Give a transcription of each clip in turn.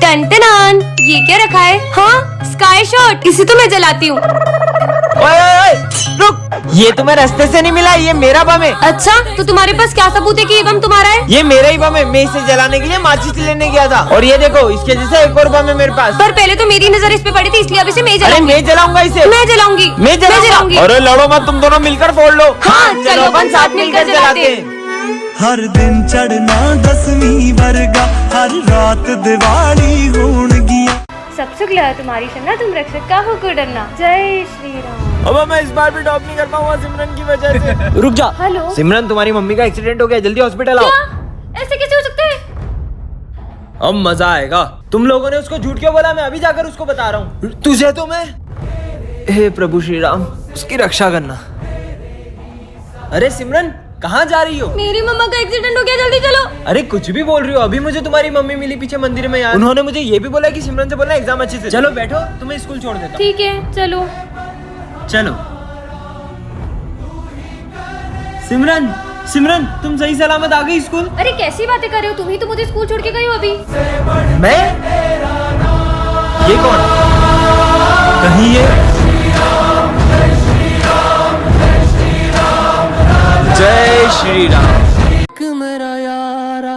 Ton ये क्या रखा है? हाँ, स्काई शॉट। इसे तो मैं जलाती हूँ। ओए, रुक, ये तुम्हें रास्ते से नहीं मिला, ये मेरा बम है। अच्छा, तो तुम्हारे पास क्या सबूत है कि ये बम तुम्हारा है? ये मेरा ही बम है, मैं इसे जलाने के लिए माचिस लेने गया था। और ये देखो, इसके जैसा एक और बम है मेरे पास। पर पहले तो मेरी नजर इस पे पड़ी थी, इसलिए अब इसे मैं अरे मैं जलाऊंगा इसे। मैं जलाऊंगी। मैं जलाऊंगी। अरे लड़ो मत, तुम दोनों मिलकर फोड़ लो। हाँ, चलो अपन साथ मिलकर जलाते हैं। हर दिन चढ़ना 10वीं वर्गा, हर रात दिवाली होण गिया। सब सुख लगा तुम्हारी शन्ना, तुम रक्षक का हो को डरना। जय श्री राम। अब मैं इस बार भी टॉप नहीं कर पाऊंगा सिमरन की वजह से। रुक जा। हेलो सिमरन, तुम्हारी मम्मी का एक्सीडेंट हो गया, जल्दी हॉस्पिटल आओ। क्या? ऐसे कैसे हो सकता है? अब मजा आएगा। तुम लोगों ने उसको झूठ क्यों बोला? मैं अभी जाकर उसको बता रहा हूँ। तुझे तो मैं, हे प्रभु श्री राम, उसकी रक्षा करना। अरे सिमरन, कहाँ जा रही हो? मेरी मम्मा का एक्सीडेंट हो गया, जल्दी चलो। अरे कुछ भी बोल रही हो? अभी मुझे तुम्हारी मम्मी मिली पीछे मंदिर में यार। उन्होंने मुझे ये भी बोला कि सिमरन से बोलना एग्जाम अच्छे से। चलो बैठो, तुम्हें स्कूल छोड़ देता हूँ। ठीक है, चलो। चलो। सिमरन, सिमरन, तुम सही सलामत आ गई स्कूल? अरे कैसी बातें कर रहे हो? तुम ही तो मुझे स्कूल छोड़ के गई हो अभी। मैं? ये कौन? कहीं ये जय श्री राम।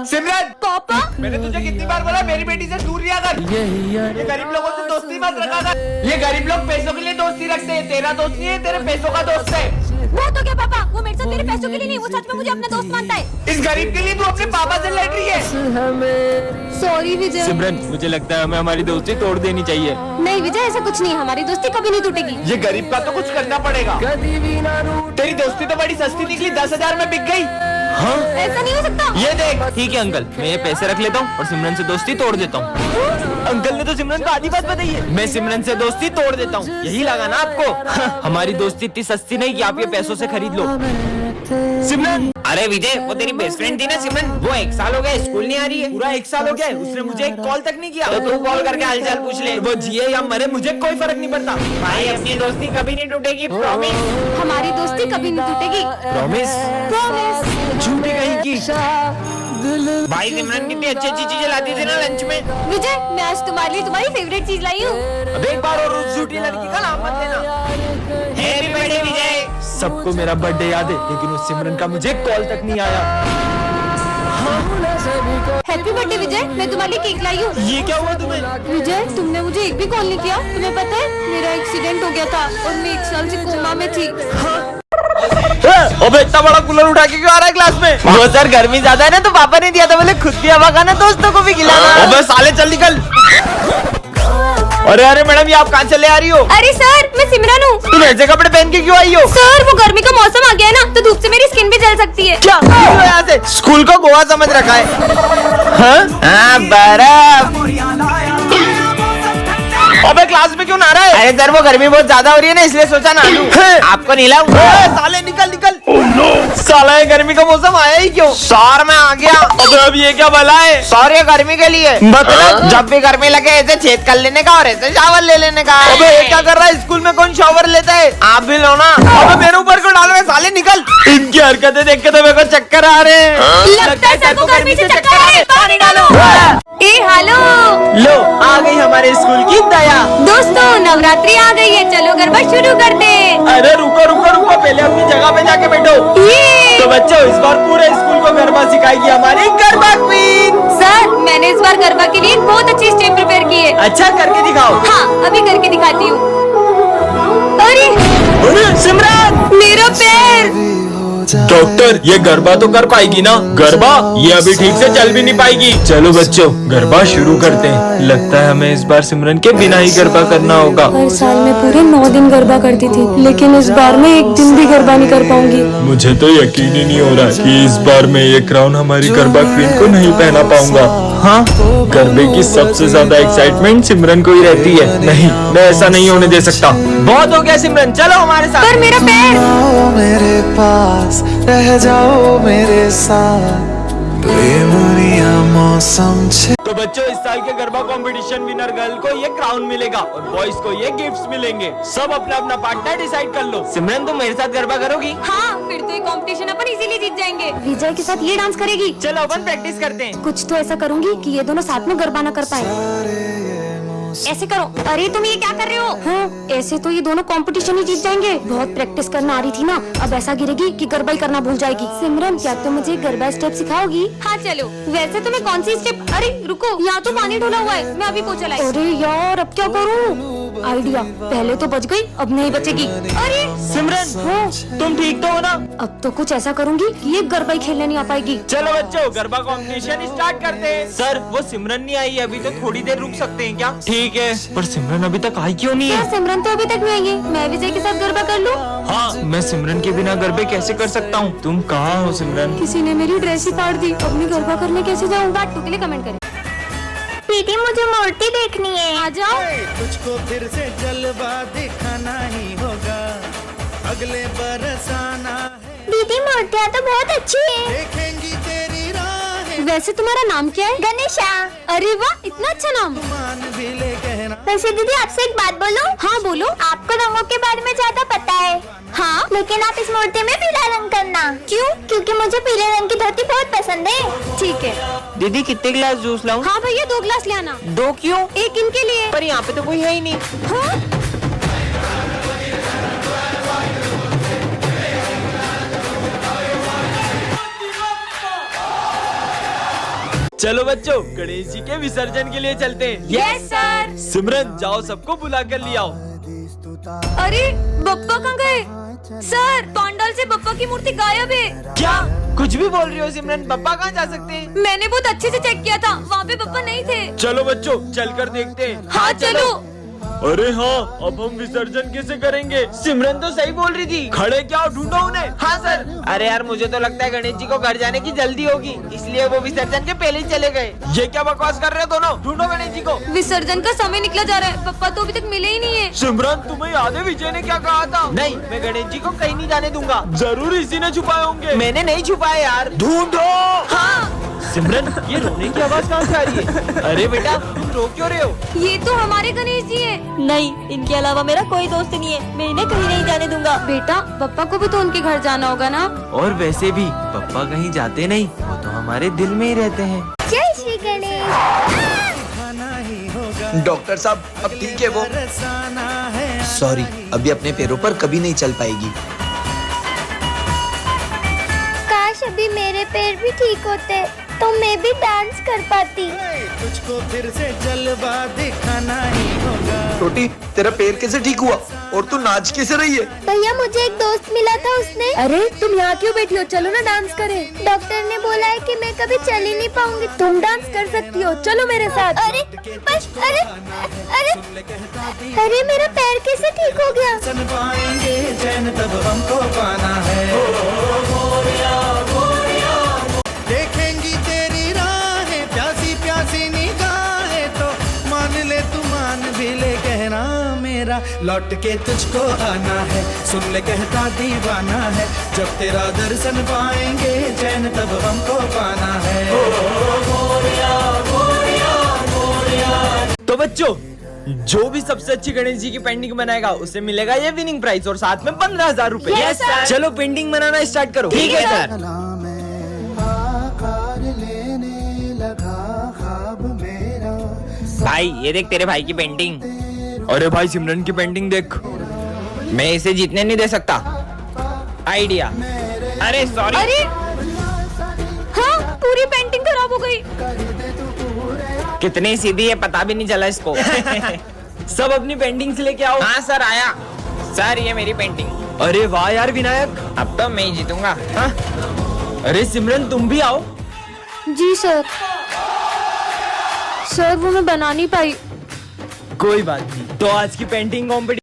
सिमरन, पापा, मैंने तुझे कितनी बार बोला मेरी बेटी से दूर रहा कर। ये गरीब लोगों से दोस्ती मत रखा कर। ये गरीब लोग पैसों के लिए दोस्ती रखते हैं। तेरा दोस्त नहीं है, तेरे पैसों का दोस्त है। वो तो क्या पापा, वो मेरे साथ मेरे पैसों के लिए नहीं, वो सच में मुझे अपना दोस्त मानता है। इस गरीब के लिए तू अपने पापा से लड़ रही है। सॉरी विजय। सिमरन, मुझे लगता है हमें हमारी दोस्ती तोड़ देनी चाहिए। नहीं विजय, ऐसा कुछ नहीं, हमारी दोस्ती कभी नहीं टूटेगी। ये गरीब का तो कुछ करना पड़ेगा। तेरी दोस्ती तो बड़ी सस्ती निकली, 10,000 में बिक गई। हाँ? ऐसा नहीं हो सकता। ये देख। ठीक है अंकल, मैं ये पैसे रख लेता हूँ और सिमरन से दोस्ती तोड़ देता हूँ। अंकल ने तो सिमरन को आधी बात बताई है। मैं सिमरन से दोस्ती तोड़ देता हूँ, यही लगा ना आपको? हमारी दोस्ती इतनी सस्ती नहीं कि आप ये पैसों से खरीद लो। सिमरन, अरे विजय, वो तेरी बेस्ट फ्रेंड थी ना सिमरन, वो 1 साल हो गया स्कूल नहीं आ रही है। पूरा 1 साल हो गया है, उसने मुझे एक कॉल तक नहीं किया। तो तू कॉल करके हालचाल पूछ ले। वो जिए या मरे मुझे कोई फर्क नहीं पड़ता। भाई, अपनी दोस्ती कभी नहीं टूटेगी, प्रॉमिस। हमारी दोस्ती कभी नहीं टूटेगी, प्रॉमिस। प्रॉमिस। झूठी कहीं की। भाई सिमरन कितनी अच्छी अच्छी चीजें लाती थी ना लंच में। विजय, मैं आज तुम्हारे लिए तुम्हारी फेवरेट चीज लाई हूँ। अब एक बार और उस झूठी लड़की का नाम मत लेना। हैप्पी बर्थडे विजय। सबको मेरा बर्थडे याद है, लेकिन उस सिमरन का मुझे कॉल तक नहीं आया। हैप्पी बर्थडे विजय, मैं तुम्हारे लिए केक लाई हूँ। ये क्या हुआ तुम्हें? विजय, तुमने मुझे एक भी कॉल नहीं किया। तुम्हें पता है मेरा एक्सीडेंट हो गया था और मैं 1 साल से कोमा में थी। अबे इतना बड़ा कूलर उठा के क्यों आ रहा है क्लास में? वो सर, गर्मी ज्यादा है ना तो पापा ने दिया था, बोले खुद भी हवा खाना, दोस्तों को भी खिलाना। अबे साले चल निकल। अरे अरे मैडम, ये आप कहाँ चले आ रही हो? अरे सर, मैं सिमरन हूँ। तुम ऐसे कपड़े पहन के क्यों आई हो? सर, वो गर्मी का मौसम आ गया है ना, तो धूप से मेरी स्किन भी जल सकती है। क्या यहाँ से? स्कूल को गोवा समझ रखा है। हाँ, बर्फ। अबे क्लास में क्यों नहा रहा है? अरे सर, वो गर्मी बहुत ज्यादा हो रही है ना, इसलिए सोचा नहा लूं। आपको नहीं लाऊं? साले निकल निकल। साला, ये गर्मी का मौसम आया ही क्यों? सर मैं आ गया। अबे अब ये क्या भला है? सर ये गर्मी के लिए, मतलब जब भी गर्मी लगे ऐसे छेद कर लेने का और ऐसे शावर ले लेने का। अबे ये क्या कर रहा है? स्कूल में कौन शावर लेता है? आप भी लो ना। अबे मेरे ऊपर क्यों डाल रहे? साले निकल। इनकी हरकतें देख के तो मेरे को चक्कर आ रहे हैं। लगता है सर को गर्मी से चक्कर आ रहे हैं, पानी डालो। ए हेलो, लो आ गई हमारे स्कूल की दया। दोस्तों नवरात्रि आ गई है, चलो गरबा शुरू करते हैं। अरे रुको रुको रुको, पहले अपनी जगह पे जाके बैठो। तो बच्चों, इस बार पूरे स्कूल को गरबा सिखाएगी हमारी गरबा क्वीन। सर, मैंने इस बार गरबा के लिए बहुत अच्छी स्टेप प्रिपेयर की है। अच्छा, करके दिखाओ। हाँ, अभी करके दिखाती हूँ। अरे सिमरन, मेरा पैर। डॉक्टर, ये गरबा तो कर पाएगी ना? गरबा? ये अभी ठीक से चल भी नहीं पाएगी। चलो बच्चों, गरबा शुरू करते हैं। लगता है हमें इस बार सिमरन के बिना ही गरबा करना होगा। हर साल मैं पूरे 9 दिन गरबा करती थी, लेकिन इस बार मैं 1 दिन भी गरबा नहीं कर पाऊंगी। मुझे तो यकीन ही नहीं हो रहा कि इस बार मैं ये क्राउन हमारी गरबा क्वीन को नहीं पहना पाऊंगा। हाँ, गरबे की सबसे ज्यादा एक्साइटमेंट सिमरन को ही रहती है। नहीं, मैं ऐसा नहीं होने दे सकता। बहुत हो गया सिमरन, चलो हमारे साथ। पर मेरा पैर। मेरे पास रह जाओ मेरे साथ, प्रेमरिया मौसम छे। तो बच्चों इस साल के गरबा कंपटीशन विनर गर्ल को ये क्राउन मिलेगा और बॉयज को ये गिफ्ट्स मिलेंगे। सब अपना अपना पार्टनर डिसाइड कर लो। सिमरन तुम मेरे साथ गरबा करोगी? हाँ, फिर तो ये कंपटीशन अपन इजीली जीत जाएंगे। विजय के साथ ये डांस करेगी। चलो अपन प्रैक्टिस करते हैं। कुछ तो ऐसा करूंगी कि ये दोनों साथ में गरबा ना कर पाए। ऐसे करो। अरे तुम ये क्या कर रहे हो? हाँ, ऐसे तो ये दोनों कंपटीशन ही जीत जाएंगे। बहुत प्रैक्टिस करना आ रही थी ना, अब ऐसा गिरेगी कि गरबा ही करना भूल जाएगी। सिमरन, क्या तुम मुझे गरबा स्टेप सिखाओगी? हाँ चलो। वैसे तुम्हें कौन सी स्टेप? अरे रुको, यहाँ तो पानी ढोला हुआ है, मैं अभी पोछा लाई। अरे यार, अब क्या करूँ? आइडिया, पहले तो बच गई, अब नहीं बचेगी। अरे सिमरन, हाँ, तुम ठीक तो हो ना? अब तो कुछ ऐसा करूंगी कि ये गरबा ही खेलने नहीं आ पाएगी। चलो बच्चों गरबा कंपटीशन स्टार्ट करते हैं। सर वो सिमरन नहीं आई है, अभी तो थोड़ी देर रुक सकते हैं क्या? ठीक है, पर सिमरन अभी तक आई क्यों नहीं क्या है? सिमरन तो अभी तक नहीं आई है? मैं विजय के साथ गरबा कर लूं? हाँ, मैं सिमरन के बिना गरबे कैसे कर सकता हूँ? तुम कहाँ हो सिमरन? किसी ने मेरी ड्रेस ही फाड़ दी, अब मैं गरबा करने कैसे जाऊँ? बात टू के लिए कमेंट करें। दीदी मुझे मूर्ति देखनी है, आ जाओ। तुझको फिर से जलवा दिखाना ही होगा, अगले बरस आना है। दीदी मूर्तियाँ तो बहुत अच्छी है। देखेंगी तेरी राहें, वैसे तुम्हारा नाम क्या है? गणेशा। अरे वाह, इतना अच्छा नाम। मान भी ले कहना। वैसे दीदी आपसे एक बात बोलूं? हाँ बोलो। आपको रंगों के बारे में ज्यादा पता है। हाँ, लेकिन आप इस मूर्ति में पीला रंग करना। क्यों? क्योंकि मुझे पीले रंग की धोती बहुत पसंद है। ठीक है। दीदी कितने गिलास जूस लाऊं? हाँ भैया, 2 गिलास ले आना। 2 क्यों? एक इनके लिए। पर यहाँ पे तो कोई है ही नहीं। हाँ? चलो बच्चों गणेश जी के विसर्जन के लिए चलते हैं। Yes sir. सिमरन जाओ सबको बुला कर ले आओ। अरे बप्पा कहाँ गए? सर, पंडाल से बप्पा की मूर्ति गायब है। क्या कुछ भी बोल रही हो सिमरन? पापा कहाँ जा सकते हैं? मैंने बहुत अच्छे से चेक किया था, वहाँ पे बप्पा नहीं थे। चलो बच्चों चलकर देखते हैं। हाँ चलो। अरे हाँ, अब हम विसर्जन कैसे करेंगे? सिमरन तो सही बोल रही थी। खड़े क्या हो, ढूंढो उन्हें। हाँ सर। अरे यार मुझे तो लगता है गणेश जी को घर जाने की जल्दी होगी, इसलिए वो विसर्जन के पहले ही चले गए। ये क्या बकवास कर रहे हो दोनों? ढूंढो गणेश जी को। विसर्जन का समय निकला जा रहा है, पप्पा तो अभी तक मिले ही नहीं है। सिमरन तुम्हें याद है विजय ने क्या कहा था? नहीं, मैं गणेश जी को कहीं नहीं जाने दूंगा। जरूर इसी ने छुपाए होंगे। मैंने नहीं छुपाया यार। ढूंढो। हाँ, सिमरन ये रोने की आवाज कहाँ से आ रही है? अरे बेटा तुम रो क्यों रहे हो? ये तो हमारे गणेश जी है। नहीं, इनके अलावा मेरा कोई दोस्त नहीं है, मैं इन्हें कहीं नहीं जाने दूंगा। बेटा, पप्पा को भी तो उनके घर जाना होगा ना। और वैसे भी पापा कहीं जाते नहीं, वो तो हमारे दिल में ही रहते हैं। जय श्री गणेश। दिखाना ही होगा, डॉक्टर साहब अब ठीक है वो? बरस आना है। सॉरी, अभी अपने पैरों पर कभी नहीं चल पाएगी। काश अभी मेरे पैर भी ठीक होते तो मैं भी डांस कर पाती। तुझको फिर से जलवा दिखाना ही होगा। छोटी, तेरा पैर कैसे ठीक हुआ और तू नाच कैसे रही है? भैया मुझे एक दोस्त मिला था, उसने। अरे तुम यहाँ क्यों बैठी हो? चलो ना डांस करें। डॉक्टर ने बोला है कि मैं कभी चल ही नहीं पाऊंगी। तुम डांस कर सकती हो, चलो मेरे साथ। अरे बस, अरे अरे अरे मेरा पैर कैसे ठीक हो गया? सन पाएंगे चैन तब हमको पाना है। देखेंगी तेरी राहें, प्यासी प्यासी निगाहें, तो मान ले तू मान भी ले कहना मेरा, लौट के तुझको आना है। सुन ले कहता दीवाना है, जब तेरा दर्शन पाएंगे चैन तब हमको पाना है। तो बच्चों जो भी सबसे अच्छी गणेश जी की पेंटिंग बनाएगा उसे मिलेगा ये विनिंग प्राइज और साथ में 15,000 रूपए। Yes, sir. चलो पेंटिंग बनाना स्टार्ट करो। ठीक है सर। भाई ये देख तेरे भाई की पेंटिंग। अरे भाई सिमरन की पेंटिंग देख। मैं इसे जीतने नहीं दे सकता। आइडिया। अरे सॉरी। अरे हाँ, पूरी पेंटिंग खराब हो गई। कितनी सीधी है पता भी नहीं चला इसको। सब अपनी पेंटिंग्स लेके आओ। हाँ सर आया। सर ये मेरी पेंटिंग। अरे वाह यार विनायक। अब तो मैं ही जीतूंगा। हाँ? अरे सिमरन तुम भी आओ। जी सर। सर वो मैं बना नहीं पाई। कोई बात नहीं, तो आज की पेंटिंग कॉम्पिटिशन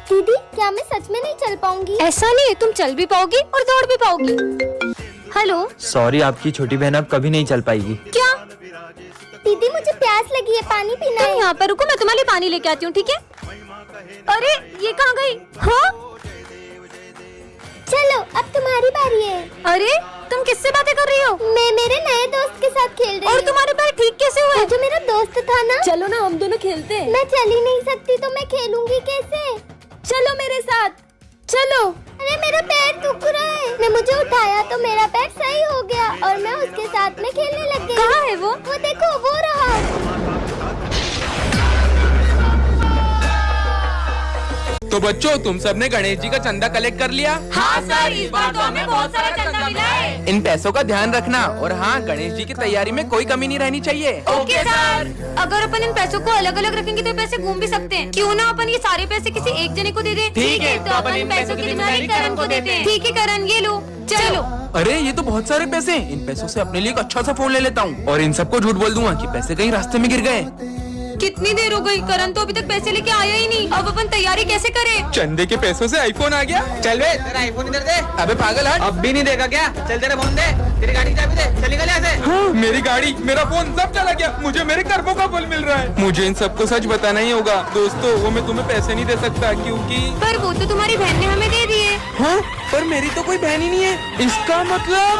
दीदी, क्या मैं सच में नहीं चल पाऊंगी? ऐसा नहीं है, तुम चल भी पाओगी और दौड़ भी पाओगी। हेलो। सॉरी आपकी छोटी बहन अब कभी नहीं चल पाएगी। क्या? दीदी मुझे प्यास लगी है, पानी पीना तुम है। यहाँ पर रुको, मैं तुम्हारे लिए पानी लेके आती हूँ, ठीक है? अरे ये कहाँ गई? हाँ चलो अब तुम्हारी बारी है। अरे तुम किससे बातें कर रही हो? मैं मेरे नए दोस्त के साथ खेल रही और हूँ। तुम्हारे पैर ठीक कैसे हुए? वो जो मेरा दोस्त था ना, चलो ना हम दोनों खेलते हैं। मैं चल ही नहीं सकती तो मैं खेलूंगी कैसे? चलो मेरे साथ, चलो। अरे मेरा पैर दुख रहा है। ने मुझे उठाया तो मेरा पैर सही हो गया और मैं उसके साथ में खेलने लग गई। कहाँ है वो? वो देखो वो रहा। तो बच्चों, तुम सबने गणेश जी का चंदा कलेक्ट कर लिया? हाँ सर, इस बार तो हमें बहुत सारा चंदा मिला है। इन पैसों का ध्यान रखना और हाँ, गणेश जी की तैयारी में कोई कमी नहीं रहनी चाहिए। Okay sir. अगर अपन इन पैसों को अलग अलग रखेंगे तो ये पैसे घूम भी सकते हैं। क्यों ना अपन ये सारे पैसे किसी एक जने को दे दें? ठीक है, तो अपन इन पैसों की जिम्मेदारी करण को देते हैं। ठीक है करण, ये लो, चलो। अरे ये तो बहुत सारे पैसे हैं। इन पैसों से अपने लिए एक अच्छा सा फोन ले लेता हूँ और इन सबको झूठ बोल दूंगा कि पैसे कहीं रास्ते में गिर गए। कितनी देर हो गई, करण तो अभी तक पैसे लेके आया ही नहीं। अब अपन तैयारी कैसे करें? चंदे के पैसों से आईफोन आ गया। चल बे, तेरा आईफोन इधर दे। अबे पागल हट। अब भी नहीं देगा क्या? चल तेरा फोन दे, तेरी गाड़ी की चाबी दे, चल निकल यहाँ से। हाँ, मेरी गाड़ी, मेरा फोन सब चला गया। मुझे मेरे कर्मों का फल मिल रहा है। मुझे इन सबको सच बताना ही होगा। दोस्तों, वो मैं तुम्हें पैसे नहीं दे सकता क्योंकि पर वो तो तुम्हारी बहन ने हमें दे दिए। हाँ, पर मेरी तो कोई बहन ही नहीं है। इसका मतलब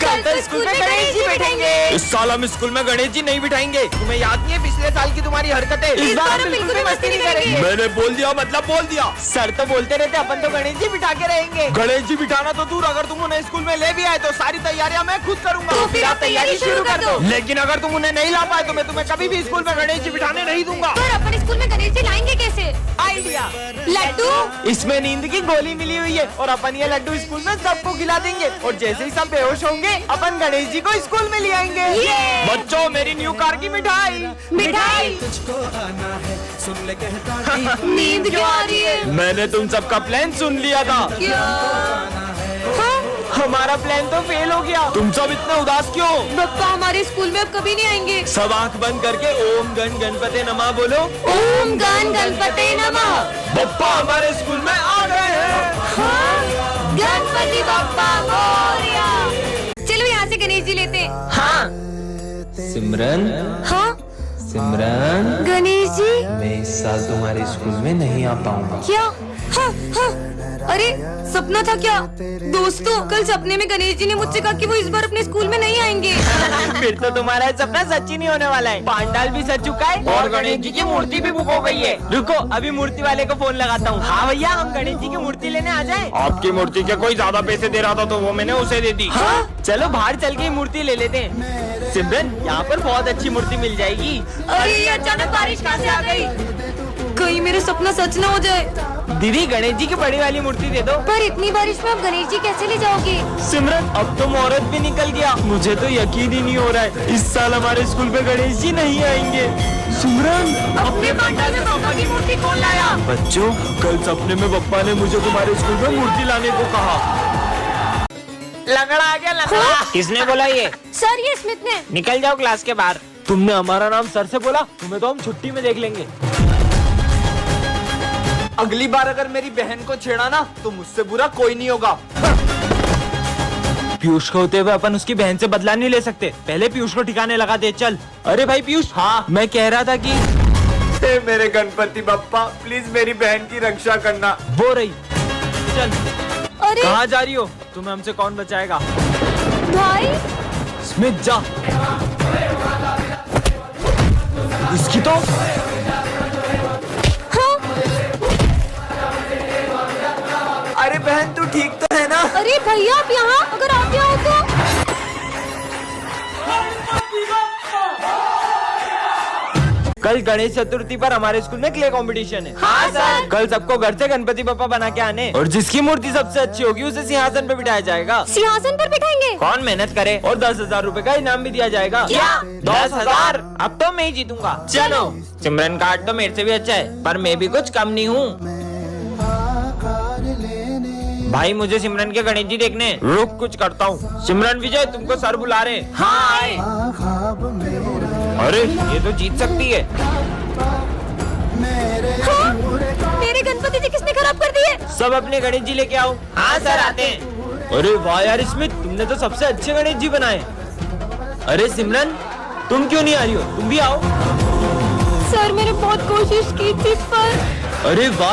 कल तो स्कूल में गणेश जी बैठेंगे। इस साल हम स्कूल में गणेश जी नहीं बिठाएंगे। तुम्हें याद नहीं है पिछले साल की तुम्हारी हरकतें? इस बार हम बिल्कुल भी मस्ती नहीं करेंगे। मैंने बोल दिया मतलब बोल दिया। सर तो बोलते रहते अपन तो गणेश जी बिठा के रहेंगे। गणेश जी बिठाना तो दूर, अगर तुम उन्हें स्कूल में ले भी आए तो सारी तैयारियां मैं खुद करूंगा। तो फिर आप तैयारी शुरू कर दो। लेकिन अगर तुम उन्हें नहीं ला पाए तो मैं तुम्हें कभी भी स्कूल में गणेश जी बिठाने नहीं दूंगा। पर अपन स्कूल में गणेश जी लाएंगे कैसे? आइडिया, लड्डू। इसमें नींद की गोली मिली हुई है और अपन ये लड्डू स्कूल में सबको खिला देंगे और जैसे ही सब बेहोश होंगे अपन गणेश जी को स्कूल में ले आएंगे। बच्चों, मेरी न्यू कार की मिठाई। मिठाई। तुझको आना है, सुन ले कहता नींद क्यों आ रही है? मैंने तुम सबका प्लान सुन लिया था। हमारा प्लान तो फेल हो गया। तुम सब इतने उदास क्यों? बप्पा हमारे स्कूल में अब कभी नहीं आएंगे। सब आंख बंद करके ओम गण गणपते नमः बोलो। ओम गण गणपते नमः। बप्पा हमारे स्कूल में आ गए हैं। हाँ? गणपति बप्पा मोरया। चलो यहाँ से गणेश जी लेते हैं। हाँ सिमरन, हाँ सिमरन, गणेश जी। मैं इस साल तुम्हारे स्कूल में नहीं आ पाऊंगा। क्या? हाँ, हाँ। अरे सपना था क्या? दोस्तों, कल सपने में गणेश जी ने मुझसे कहा कि वो इस बार अपने स्कूल में नहीं आएंगे। फिर तो तुम्हारा सपना सच ही नहीं होने वाला है। पांडाल भी सज चुका है और गणेश जी की मूर्ति भी बुक हो गई है। रुको, अभी मूर्ति वाले को फोन लगाता हूँ। हाँ भैया, हम गणेश जी की मूर्ति लेने आ जाएं। आपकी मूर्ति के कोई ज्यादा पैसे दे रहा था तो वो मैंने उसे दे दी। हाँ? चलो बाहर चल के मूर्ति ले लेते हैं। सिमरन, यहाँ पर बहुत अच्छी मूर्ति मिल जाएगी। अरे ये अचानक बारिश कहाँ से आ गई? कहीं मेरा सपना सच ना हो जाए। दीदी, गणेश जी की बड़ी वाली मूर्ति दे दो। पर इतनी बारिश में आप गणेश जी कैसे ले जाओगे? सिमरन, अब तो मुहूर्त भी निकल गया। मुझे तो यकीन ही नहीं हो रहा है इस साल हमारे स्कूल पे गणेश जी नहीं आएंगे। सिमरन, अपने पंडाल में पापा की मूर्ति कौन लाया? बच्चों, कल सपने में पप्पा ने मुझे तुम्हारे स्कूल में मूर्ति लाने को कहा। लंगड़ा आ गया, लंगड़ा। किसने बोला ये? सर, ये स्मिथ ने। निकल जाओ क्लास के बाहर। तुमने हमारा नाम सर से बोला? तुम्हें तो हम छुट्टी में देख लेंगे। अगली बार अगर मेरी बहन को छेड़ा ना तो मुझसे बुरा कोई नहीं होगा। पीयूष को होते हुए अपन उसकी बहन से बदला नहीं ले सकते। पहले पीयूष को ठिकाने लगा दे। चल। अरे भाई पीयूष। हाँ, मैं कह रहा था कि मेरे गणपति बप्पा, प्लीज मेरी बहन की रक्षा करना। वो रही। चल। अरे कहाँ जा रही हो? तुम्हें हमसे कौन बचाएगा? भाई। स्मिथ, जा। इसकी तो अरे बहन, तू ठीक तो है ना? अरे भैया, आप यहाँ अगर आप यहाँ हो तो। कल गणेश चतुर्थी पर हमारे स्कूल में क्ले कंपटीशन है। हाँ सर। कल सबको घर से गणपति बप्पा बना के आने और जिसकी मूर्ति सबसे अच्छी होगी उसे सिंहासन पे बिठाया जाएगा। सिंहासन पर बिठाएंगे? कौन मेहनत करे। और 10,000 रूपए का इनाम भी दिया जाएगा। क्या? 10,000? अब तो मैं ही जीतूंगा। चलो। सिमरन का आर्ट तो मेरे से भी अच्छा है, पर मैं भी कुछ कम नहीं हूँ। भाई, मुझे सिमरन के गणेश जी देखने। रुक, कुछ करता हूँ। सिमरन, विजय, तुमको सर बुला रहे। हाँ आए। अरे ये तो जीत सकती है। हाँ? मेरे गणपति जी किसने खराब कर दिए? सब अपने गणेश जी लेके आओ। हाँ सर, आते हैं। अरे वाह यार स्मिथ, तुमने तो सबसे अच्छे गणेश जी बनाए। अरे सिमरन, तुम क्यों नहीं आ रही हो? तुम भी आओ। सर मैंने बहुत कोशिश की थी पर अरे वाह